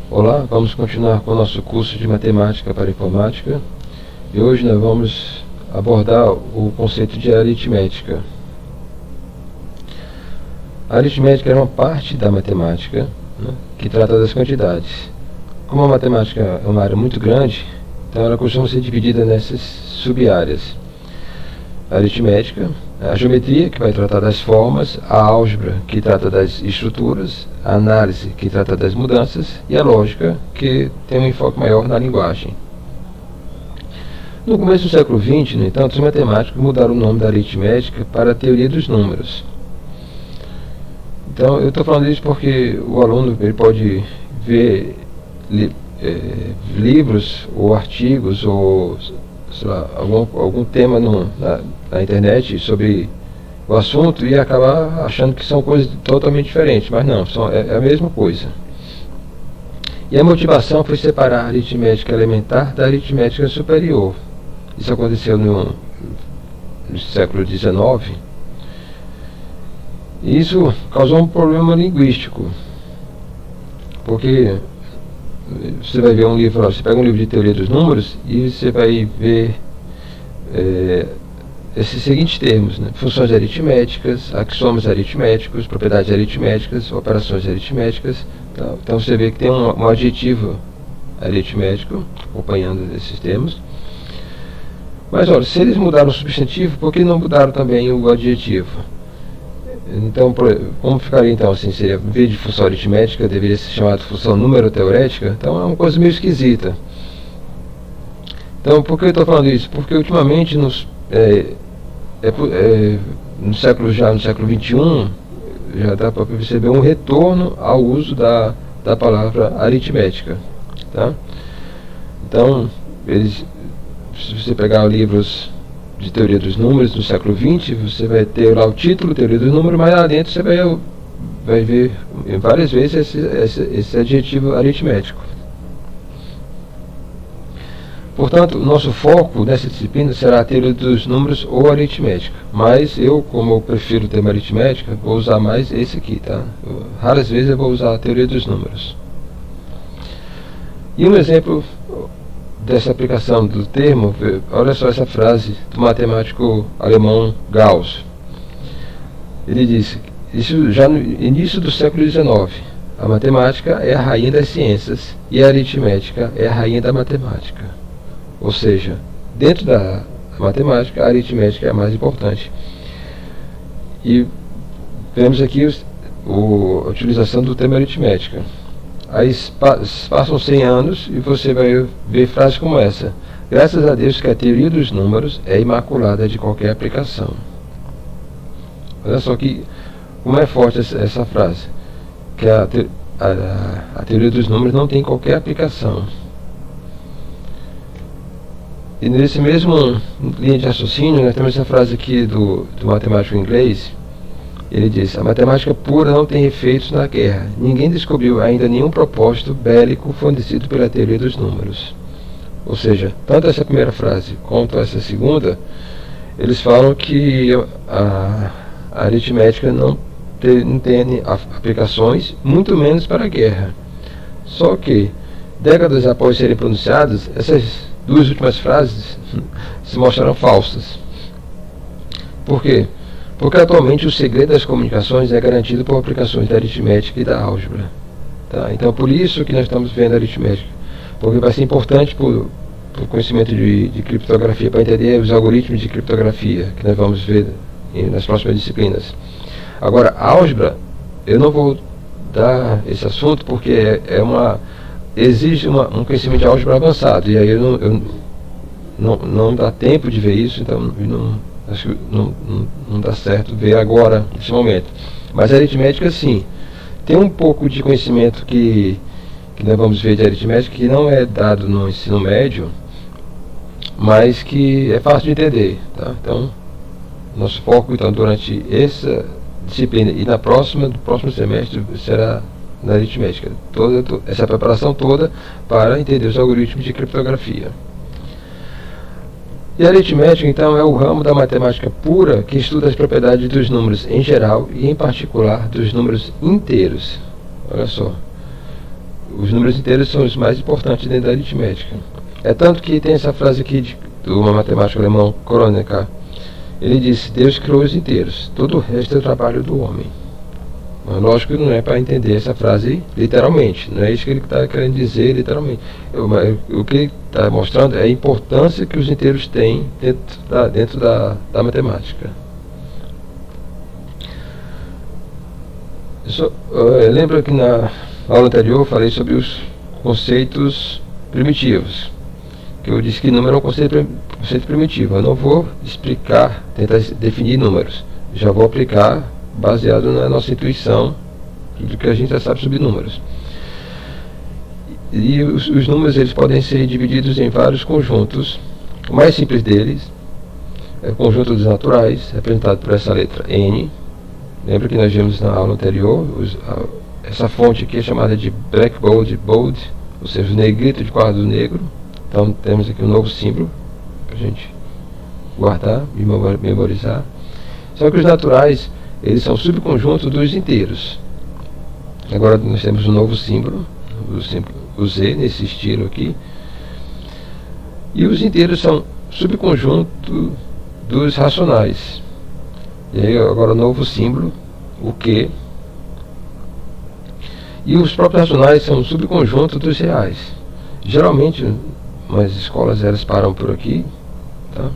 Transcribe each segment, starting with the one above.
Olá, vamos continuar com o nosso curso de Matemática para Informática e hoje nós vamos abordar o conceito de aritmética. A aritmética é uma parte da matemática, que trata das quantidades. Como a matemática é uma área muito grande, então ela costuma ser dividida nessas sub-áreas. A aritmética, a geometria, que vai tratar das formas, a álgebra, que trata das estruturas, a análise, que trata das mudanças, e a lógica, que tem um enfoque maior na linguagem. No começo do século XX, no entanto, os matemáticos mudaram o nome da aritmética para a teoria dos números. Então, eu estou falando isso porque o aluno ele pode ver livros ou artigos ou sei lá, algum tema na internet sobre o assunto e acabar achando que são coisas totalmente diferentes, mas não, é a mesma coisa. E a motivação foi separar a aritmética elementar da aritmética superior. Isso aconteceu no século XIX. E isso causou um problema linguístico, porque você vai ver um livro, você pega um livro de teoria dos números e você vai ver esses seguintes termos, funções aritméticas, axiomas aritméticos, propriedades aritméticas, operações aritméticas. Então você vê que tem um adjetivo aritmético acompanhando esses termos. Mas olha, se eles mudaram o substantivo, por que não mudaram também o adjetivo? Então, como ficaria então assim? Seria, em vez de função aritmética, deveria ser chamado função numeroteorética? Então é uma coisa meio esquisita. Então, por que eu estou falando isso? Porque ultimamente, no século XXI, já dá para perceber um retorno ao uso da palavra aritmética. Tá? Então, se você pegar livros de teoria dos números do século XX, você vai ter lá o título, teoria dos números, mas lá dentro você vai ver várias vezes esse adjetivo aritmético. Portanto, o nosso foco nessa disciplina será a teoria dos números ou aritmética, mas como eu prefiro o termo aritmética, vou usar mais esse aqui, tá? Raras vezes eu vou usar a teoria dos números. E um exemplo dessa aplicação do termo, olha só essa frase do matemático alemão Gauss. Ele disse, isso já no início do século XIX, a matemática é a rainha das ciências e a aritmética é a rainha da matemática. Ou seja, dentro da matemática, a aritmética é a mais importante. E vemos aqui a utilização do termo aritmética. Aí passam 100 anos e você vai ver frases como essa: graças a Deus que a teoria dos números é imaculada de qualquer aplicação. Olha só como é forte essa frase, que a teoria dos números não tem qualquer aplicação. E nesse mesmo linha de raciocínio, nós temos essa frase aqui do matemático inglês. Ele diz, a matemática pura não tem efeitos na guerra. Ninguém descobriu ainda nenhum propósito bélico fornecido pela teoria dos números. Ou seja, tanto essa primeira frase quanto essa segunda, eles falam que a aritmética não tem aplicações, muito menos para a guerra. Só que, décadas após serem pronunciadas, essas duas últimas frases se mostraram falsas. Por quê? Porque atualmente o segredo das comunicações é garantido por aplicações da aritmética e da álgebra. Tá? Então por isso que nós estamos vendo a aritmética, porque vai ser importante para o conhecimento de criptografia, para entender os algoritmos de criptografia, que nós vamos ver nas próximas disciplinas. Agora, a álgebra, eu não vou dar esse assunto porque exige um conhecimento de álgebra avançado, e aí não dá tempo de ver isso, então acho que não dá certo ver agora, nesse momento. Mas a aritmética, sim. Tem um pouco de conhecimento que nós vamos ver de aritmética que não é dado no ensino médio, mas que é fácil de entender. Tá? Então, nosso foco então, durante essa disciplina e no próximo semestre será na aritmética. Essa preparação toda para entender os algoritmos de criptografia. E a aritmética, então, é o ramo da matemática pura que estuda as propriedades dos números em geral e, em particular, dos números inteiros. Olha só. os números inteiros são os mais importantes dentro da aritmética. É tanto que tem essa frase aqui do matemático alemão Kronecker. Ele disse: Deus criou os inteiros, todo o resto é o trabalho do homem. Mas lógico que não é para entender essa frase literalmente, não é isso que ele está querendo dizer literalmente. O que ele está mostrando é a importância que os inteiros têm dentro da matemática. Lembra que na aula anterior eu falei sobre os conceitos primitivos, que eu disse que número é um conceito primitivo. Eu não vou tentar definir números, já vou aplicar baseado na nossa intuição, tudo que a gente já sabe sobre números. E os números eles podem ser divididos em vários conjuntos. O mais simples deles é o conjunto dos naturais, representado por essa letra N. Lembra que nós vimos na aula anterior, essa fonte aqui é chamada de blackboard, bold, ou seja, o negrito de quadro negro. Então temos aqui um novo símbolo para a gente guardar e memorizar. Só que os naturais, eles são subconjuntos dos inteiros. Agora nós temos um novo símbolo, o Z, nesse estilo aqui. E os inteiros são subconjunto dos racionais. E aí agora o novo símbolo, o Q. E os próprios racionais são subconjunto dos reais. Geralmente, as escolas elas param por aqui, tá?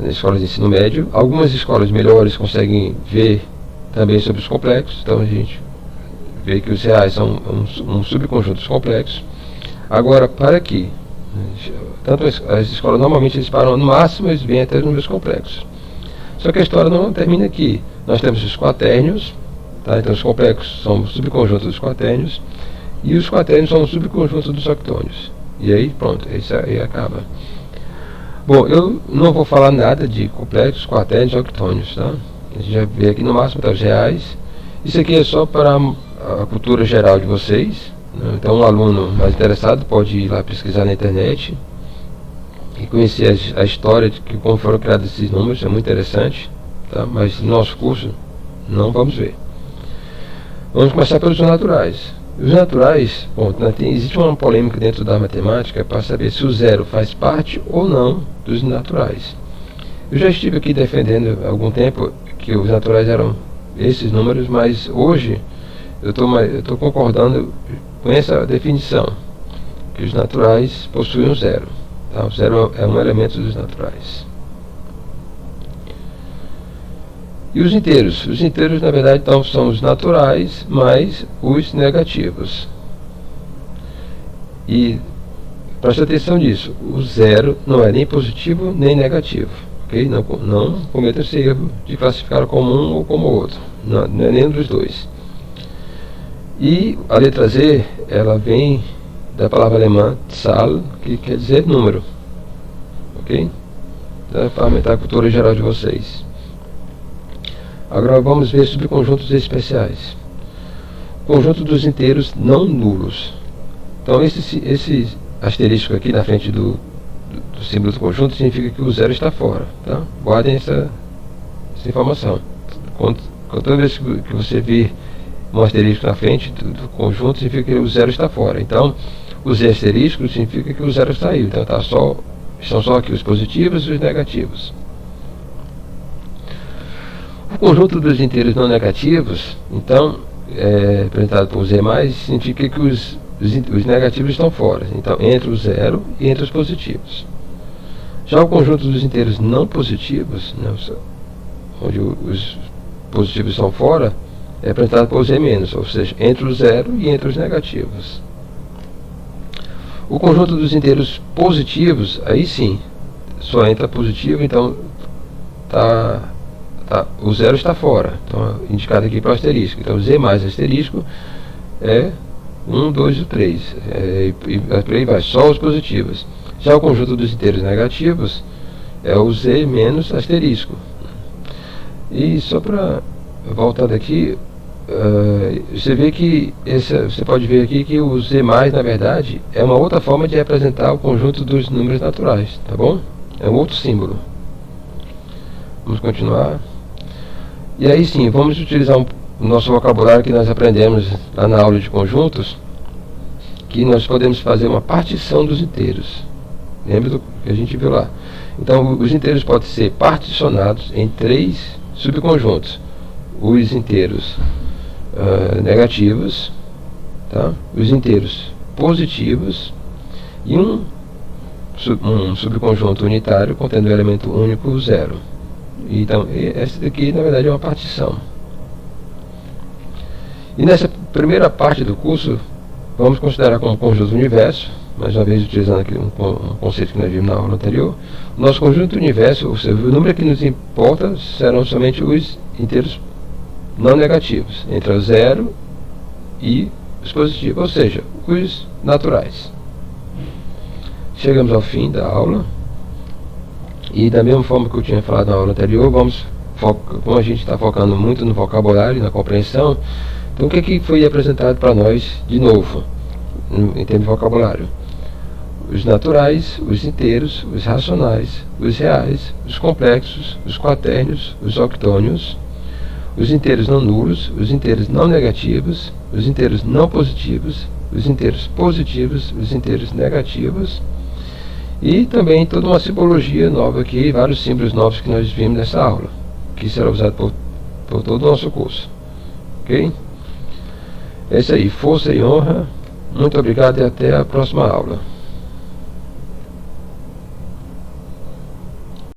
Escolas de ensino médio. Algumas escolas melhores conseguem ver também sobre os complexos, então a gente vê que os reais são um subconjunto dos complexos. Agora, para aqui, tanto as escolas normalmente eles param no máximo, eles vêm até os números complexos. Só que a história não termina aqui. Nós temos os quaternios, tá? Então os complexos são subconjuntos dos quaternios, e os quaternios são um subconjunto dos octônios. E aí pronto, isso aí acaba. Bom, eu não vou falar nada de complexos, quaternios e octônios, tá? A gente já vê aqui no máximo até os reais. Isso aqui é só para a cultura geral de vocês, né? Então um aluno mais interessado pode ir lá pesquisar na internet e conhecer a história de como foram criados esses números, é muito interessante, tá? Mas no nosso curso não vamos ver. Vamos começar pelos naturais. Os naturais, bom, existe uma polêmica dentro da matemática para saber se o zero faz parte ou não dos naturais. Eu já estive aqui defendendo há algum tempo que os naturais eram esses números, mas hoje eu estou concordando com essa definição, que os naturais possuem um zero. Tá? O zero é um elemento dos naturais. E os inteiros? Os inteiros, na verdade, então, são os naturais mais os negativos. E preste atenção nisso. O zero não é nem positivo nem negativo. Okay? Não cometa esse erro de classificar como um ou como outro. Não é nenhum dos dois. E a letra Z, ela vem da palavra alemã Zahl, que quer dizer número. Ok? Então, para aumentar a cultura geral de vocês. Agora vamos ver subconjuntos especiais. Conjunto dos inteiros não nulos. Então esse asterisco aqui na frente do símbolo do conjunto significa que o zero está fora. Tá? Guardem essa informação. Toda vez que você vir um asterisco na frente do conjunto, significa que o zero está fora. Então o Z asterisco significa que o zero saiu. Então estão só aqui os positivos e os negativos. O conjunto dos inteiros não negativos, então, representado por Z+, significa que os negativos estão fora, então entre o zero e entre os positivos. Já o conjunto dos inteiros não positivos, né, onde os positivos estão fora, é representado por Z-, ou seja, entre o zero e entre os negativos. O conjunto dos inteiros positivos, aí sim, só entra positivo, então o zero está fora, então indicado aqui para o asterisco. Então Z mais asterisco é 1, 2 e 3, e por aí vai, só os positivos. Já o conjunto dos inteiros negativos é o Z menos asterisco. E só para voltando aqui, você vê que você pode ver aqui que o Z+, na verdade, é uma outra forma de representar o conjunto dos números naturais, tá bom? É um outro símbolo. Vamos continuar. E aí sim, vamos utilizar o nosso vocabulário que nós aprendemos lá na aula de conjuntos que nós podemos fazer uma partição dos inteiros. Lembra do que a gente viu lá? Então, os inteiros podem ser particionados em 3 subconjuntos. Os inteiros negativos, tá? Os inteiros positivos e um subconjunto unitário contendo o elemento único 0. Então, essa daqui, na verdade, é uma partição. E nessa primeira parte do curso, vamos considerar como conjunto universo, mais uma vez utilizando aqui um conceito que nós vimos na aula anterior. O nosso conjunto universo, ou seja, o número que nos importa serão somente os inteiros não negativos, entre o 0 e os positivos, ou seja, os naturais. Chegamos ao fim da aula. E da mesma forma que eu tinha falado na aula anterior, como a gente está focando muito no vocabulário, na compreensão, então o que foi apresentado para nós de novo, em termos de vocabulário? Os naturais, os inteiros, os racionais, os reais, os complexos, os quaternios, os octônios, os inteiros não nulos, os inteiros não negativos, os inteiros não positivos, os inteiros positivos, os inteiros negativos, e também toda uma simbologia nova aqui, vários símbolos novos que nós vimos nessa aula, que será usado por todo o nosso curso. Ok? É isso aí, força e honra. Muito obrigado e até a próxima aula.